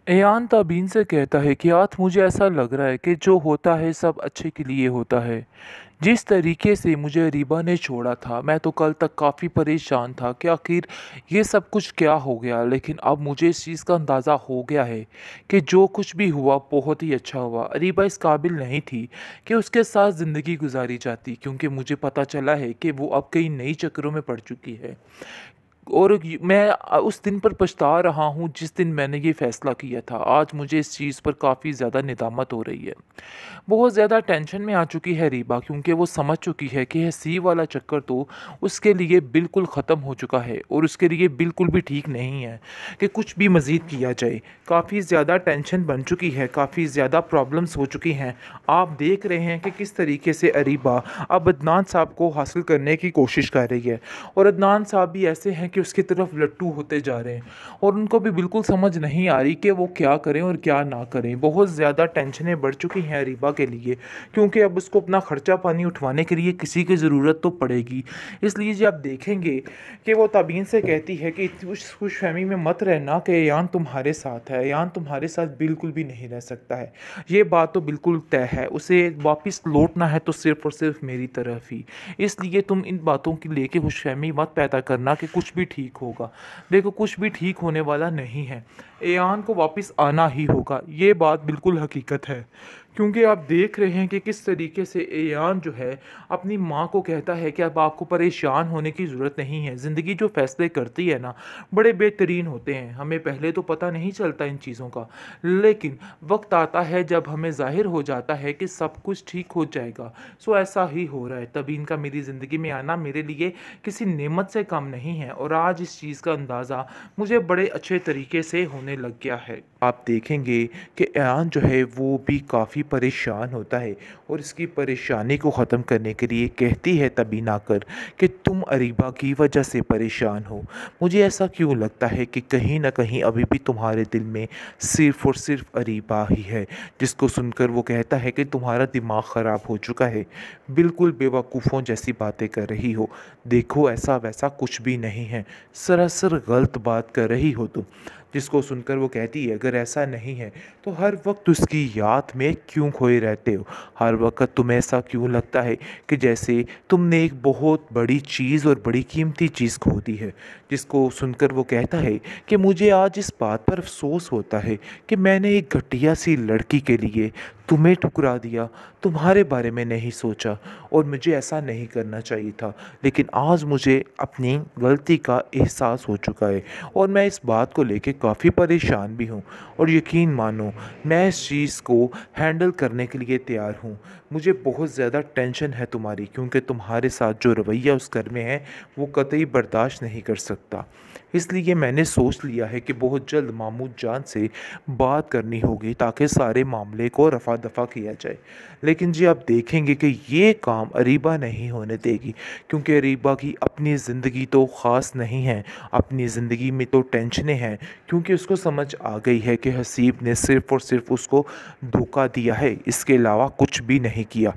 एयान ताबीन से कहता है कि आज मुझे ऐसा लग रहा है कि जो होता है सब अच्छे के लिए होता है। जिस तरीके से मुझे अरीबा ने छोड़ा था, मैं तो कल तक काफ़ी परेशान था कि आखिर ये सब कुछ क्या हो गया। लेकिन अब मुझे इस चीज़ का अंदाज़ा हो गया है कि जो कुछ भी हुआ बहुत ही अच्छा हुआ। अरीबा इस काबिल नहीं थी कि उसके साथ ज़िंदगी गुजारी जाती, क्योंकि मुझे पता चला है कि वो अब कई नई चक्करों में पड़ चुकी है। और मैं उस दिन पर पछता रहा हूँ जिस दिन मैंने ये फ़ैसला किया था। आज मुझे इस चीज़ पर काफ़ी ज़्यादा निदामत हो रही है। बहुत ज़्यादा टेंशन में आ चुकी है रीबा, क्योंकि वो समझ चुकी है कि हँसी वाला चक्कर तो उसके लिए बिल्कुल ख़त्म हो चुका है और उसके लिए बिल्कुल भी ठीक नहीं है कि कुछ भी मज़ीद किया जाए। काफ़ी ज़्यादा टेंशन बन चुकी है, काफ़ी ज़्यादा प्रॉब्लम्स हो चुकी हैं। आप देख रहे हैं कि किस तरीके से अरीबा अब अदनान साहब को हासिल करने की कोशिश कर रही है, और अदनान साहब भी ऐसे हैं कि उसकी तरफ लट्टू होते जा रहे हैं और उनको भी बिल्कुल समझ नहीं आ रही कि वो क्या करें और क्या ना करें। बहुत ज़्यादा टेंशनें बढ़ चुकी हैं अरीबा के लिए, क्योंकि अब उसको अपना खर्चा पानी उठवाने के लिए किसी की ज़रूरत तो पड़ेगी। इसलिए जी आप देखेंगे कि वो ताबीन से कहती है कि इतनी उस खुशफहमी में मत रहना कि यान तुम्हारे साथ है। यान तुम्हारे साथ बिल्कुल भी नहीं रह सकता है, ये बात तो बिल्कुल तय है। उसे वापस लौटना है तो सिर्फ़ और सिर्फ मेरी तरफ ही। इसलिए तुम इन बातों की लेके खुशफहमी मत पैदा करना कि कुछ भी ठीक होगा। देखो, कुछ भी ठीक होने वाला नहीं है। एयान को वापस आना ही होगा, ये बात बिल्कुल हकीकत है। क्योंकि आप देख रहे हैं कि किस तरीके से एयान जो है अपनी माँ को कहता है कि अब आपको परेशान होने की ज़रूरत नहीं है। ज़िंदगी जो फ़ैसले करती है ना, बड़े बेहतरीन होते हैं। हमें पहले तो पता नहीं चलता इन चीज़ों का, लेकिन वक्त आता है जब हमें ज़ाहिर हो जाता है कि सब कुछ ठीक हो जाएगा। सो ऐसा ही हो रहा है। तभी इनका मेरी ज़िंदगी में आना मेरे लिए किसी नेमत से कम नहीं है, और आज इस चीज़ का अंदाज़ा मुझे बड़े अच्छे तरीके से होने लग गया है। आप देखेंगे कि ऐन जो है वो भी काफ़ी परेशान होता है, और इसकी परेशानी को ख़त्म करने के लिए कहती है तबीन आकर कि तुम अरीबा की वजह से परेशान हो। मुझे ऐसा क्यों लगता है कि कहीं ना कहीं अभी भी तुम्हारे दिल में सिर्फ़ और सिर्फ अरीबा ही है। जिसको सुनकर वो कहता है कि तुम्हारा दिमाग ख़राब हो चुका है, बिल्कुल बेवकूफ़ों जैसी बातें कर रही हो। देखो, ऐसा वैसा कुछ भी नहीं है, सरासर गलत बात कर रही हो तुम। जिसको सुनकर वो कहती है, अगर ऐसा नहीं है तो हर वक्त उसकी याद में क्यों खोए रहते हो? हर वक्त तुम्हें ऐसा क्यों लगता है कि जैसे तुमने एक बहुत बड़ी चीज़ और बड़ी कीमती चीज़ खो दी है? जिसको सुनकर वो कहता है कि मुझे आज इस बात पर अफसोस होता है कि मैंने एक घटिया सी लड़की के लिए तुम्हें ठुकरा दिया, तुम्हारे बारे में नहीं सोचा, और मुझे ऐसा नहीं करना चाहिए था। लेकिन आज मुझे अपनी गलती का एहसास हो चुका है, और मैं इस बात को लेके काफ़ी परेशान भी हूँ। और यकीन मानो, मैं इस चीज़ को हैंडल करने के लिए तैयार हूँ। मुझे बहुत ज़्यादा टेंशन है तुम्हारी, क्योंकि तुम्हारे साथ जो रवैया उस घर में है वो कतई बर्दाश्त नहीं कर सकता। इसलिए मैंने सोच लिया है कि बहुत जल्द मामूद जान से बात करनी होगी, ताकि सारे मामले को रफ़ा दफ़ा किया जाए। लेकिन जी आप देखेंगे कि ये काम अरीबा नहीं होने देगी, क्योंकि अरीबा की अपनी ज़िंदगी तो ख़ास नहीं है। अपनी ज़िंदगी में तो टेंशनें हैं, क्योंकि उसको समझ आ गई है कि हसीब ने सिर्फ़ और सिर्फ उसको धोखा दिया है, इसके अलावा कुछ भी नहीं किया।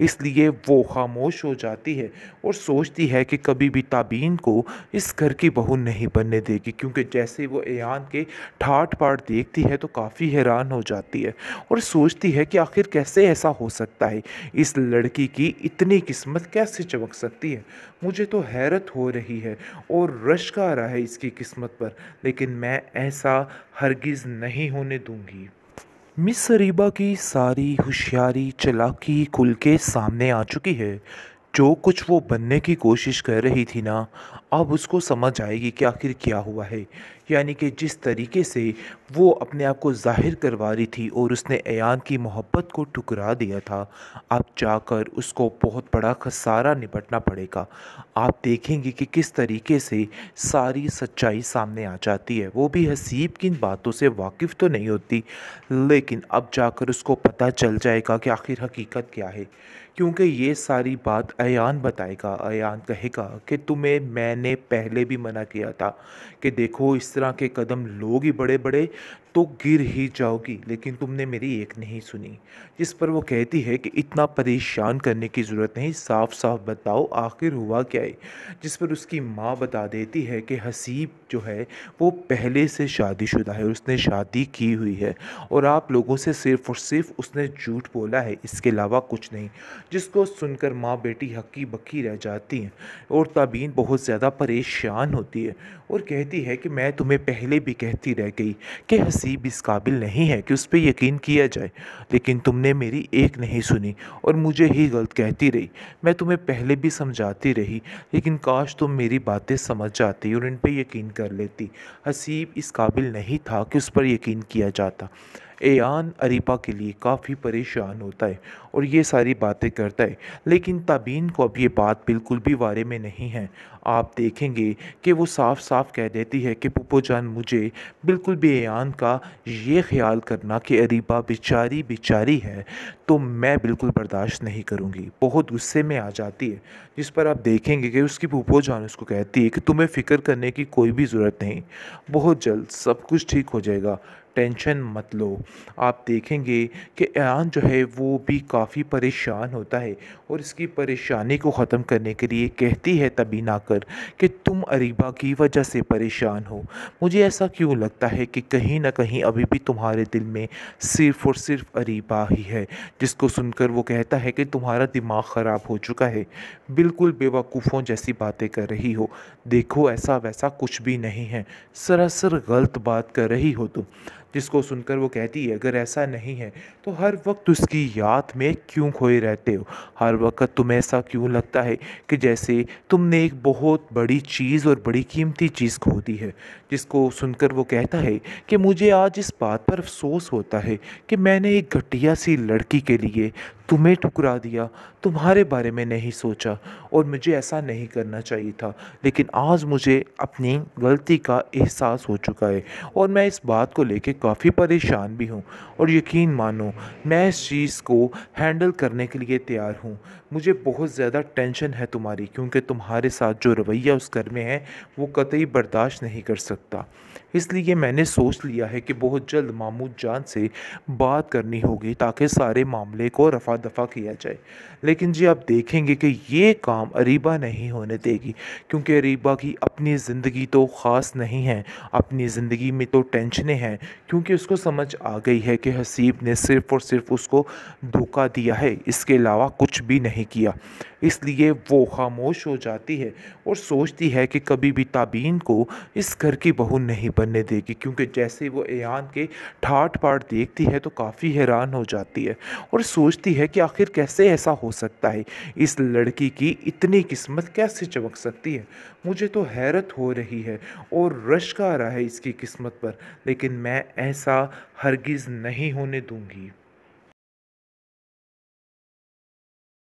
इसलिए वो खामोश हो जाती है और सोचती है कि कभी भी ताबीन को इस घर की बहू नहीं बनने देगी, क्योंकि जैसे वो एयान के ठाट बाट देखती है तो काफ़ी हैरान हो जाती है और सोचती है कि आखिर कैसे ऐसा हो सकता है, इस लड़की की इतनी किस्मत कैसे चमक सकती है। मुझे तो हैरत हो रही है और रश्क आ रहा है इसकी किस्मत पर, लेकिन मैं ऐसा हरगिज़ नहीं होने दूंगी। मिस सरीबा की सारी होशियारी चालाकी खुल के सामने आ चुकी है। जो कुछ वो बनने की कोशिश कर रही थी ना, अब उसको समझ आएगी कि आखिर क्या हुआ है। यानी कि जिस तरीके से वो अपने आप को ज़ाहिर करवा रही थी और उसने ऐयान की मोहब्बत को ठुकरा दिया था, अब जाकर उसको बहुत बड़ा खसारा निपटना पड़ेगा। आप देखेंगे कि किस तरीके से सारी सच्चाई सामने आ जाती है। वो भी हसीब की इन बातों से वाकिफ़ तो नहीं होती, लेकिन अब जाकर उसको पता चल जाएगा कि आखिर हकीकत क्या है। क्योंकि ये सारी बात अयान बताएगा। अयान कहेगा कि तुम्हें मैंने पहले भी मना किया था कि देखो, इस तरह के कदम लोगी बड़े-बड़े तो गिर ही जाओगी, लेकिन तुमने मेरी एक नहीं सुनी। जिस पर वो कहती है कि इतना परेशान करने की ज़रूरत नहीं, साफ-साफ बताओ आखिर हुआ क्या है? जिस पर उसकी माँ बता देती है कि हसीब जो है वो पहले से शादीशुदा है, उसने शादी की हुई है और आप लोगों से सिर्फ़ और सिर्फ़ उसने झूठ बोला है, इसके अलावा कुछ नहीं। जिसको सुनकर माँ बेटी हक्की-बक्की रह जाती हैं और तबीन बहुत ज़्यादा परेशान होती है और कहती है कि मैं तुम्हें पहले भी कहती रह गई कि हसीब इस काबिल नहीं है कि उस पे यकीन किया जाए, लेकिन तुमने मेरी एक नहीं सुनी और मुझे ही गलत कहती रही। मैं तुम्हें पहले भी समझाती रही, लेकिन काश तुम मेरी बातें समझ जाती और इन पे यकीन कर लेती। हसीब इस काबिल नहीं था कि उस पर यकीन किया जाता। एयान अरीबा के लिए काफ़ी परेशान होता है और ये सारी बातें करता है, लेकिन तबीन को अब ये बात बिल्कुल भी बारे में नहीं है। आप देखेंगे कि वो साफ साफ कह देती है कि पुप्पो जान, मुझे बिल्कुल भी एयान का ये ख्याल करना कि अरीबा बेचारी बेचारी है तो मैं बिल्कुल बर्दाश्त नहीं करूँगी। बहुत गुस्से में आ जाती है, जिस पर आप देखेंगे कि उसकी पुप्पो जान उसको कहती है कि तुम्हें फ़िक्र करने की कोई भी ज़रूरत नहीं, बहुत जल्द सब कुछ ठीक हो जाएगा, टेंशन मत लो। आप देखेंगे कि एयान जो है वो भी काफ़ी परेशान होता है और इसकी परेशानी को ख़त्म करने के लिए कहती है तबीन आकर कि तुम अरीबा की वजह से परेशान हो। मुझे ऐसा क्यों लगता है कि कहीं ना कहीं अभी भी तुम्हारे दिल में सिर्फ़ और सिर्फ अरीबा ही है। जिसको सुनकर वो कहता है कि तुम्हारा दिमाग ख़राब हो चुका है, बिल्कुल बेवकूफ़ों जैसी बातें कर रही हो। देखो ऐसा वैसा कुछ भी नहीं है, सरासर गलत बात कर रही हो तुम। जिसको सुनकर वो कहती है अगर ऐसा नहीं है तो हर वक्त उसकी याद में क्यों खोए रहते हो? हर वक्त तुम्हें ऐसा क्यों लगता है कि जैसे तुमने एक बहुत बड़ी चीज़ और बड़ी कीमती चीज़ खो दी है? जिसको सुनकर वो कहता है कि मुझे आज इस बात पर अफसोस होता है कि मैंने एक घटिया सी लड़की के लिए तुम्हें ठुकरा दिया, तुम्हारे बारे में नहीं सोचा और मुझे ऐसा नहीं करना चाहिए था। लेकिन आज मुझे अपनी गलती का एहसास हो चुका है और मैं इस बात को लेके काफ़ी परेशान भी हूँ और यकीन मानो मैं इस चीज़ को हैंडल करने के लिए तैयार हूँ। मुझे बहुत ज़्यादा टेंशन है तुम्हारी, क्योंकि तुम्हारे साथ जो रवैया उस घर में है वो कतई बर्दाश्त नहीं कर सकता। इसलिए मैंने सोच लिया है कि बहुत जल्द मामूद जान से बात करनी होगी ताकि सारे मामले को रफा दफा किया जाए। लेकिन जी आप देखेंगे कि ये काम अरीबा नहीं होने देगी, क्योंकि अरीबा की अपनी ज़िंदगी तो ख़ास नहीं है, अपनी ज़िंदगी में तो टेंशनें हैं, क्योंकि उसको समझ आ गई है कि हसीब ने सिर्फ़ और सिर्फ उसको धोखा दिया है, इसके अलावा कुछ भी नहीं किया। इसलिए वो खामोश हो जाती है और सोचती है कि कभी भी ताबीन को इस घर की बहू नहीं बनने देगी, क्योंकि जैसे वो एयान के ठाट बाट देखती है तो काफ़ी हैरान हो जाती है और सोचती है कि आखिर कैसे ऐसा हो सकता है, इस लड़की की इतनी किस्मत कैसे चमक सकती है। मुझे तो हैरत हो रही है और रश्क आ रहा है इसकी किस्मत पर, लेकिन मैं ऐसा हरगिज़ नहीं होने दूंगी।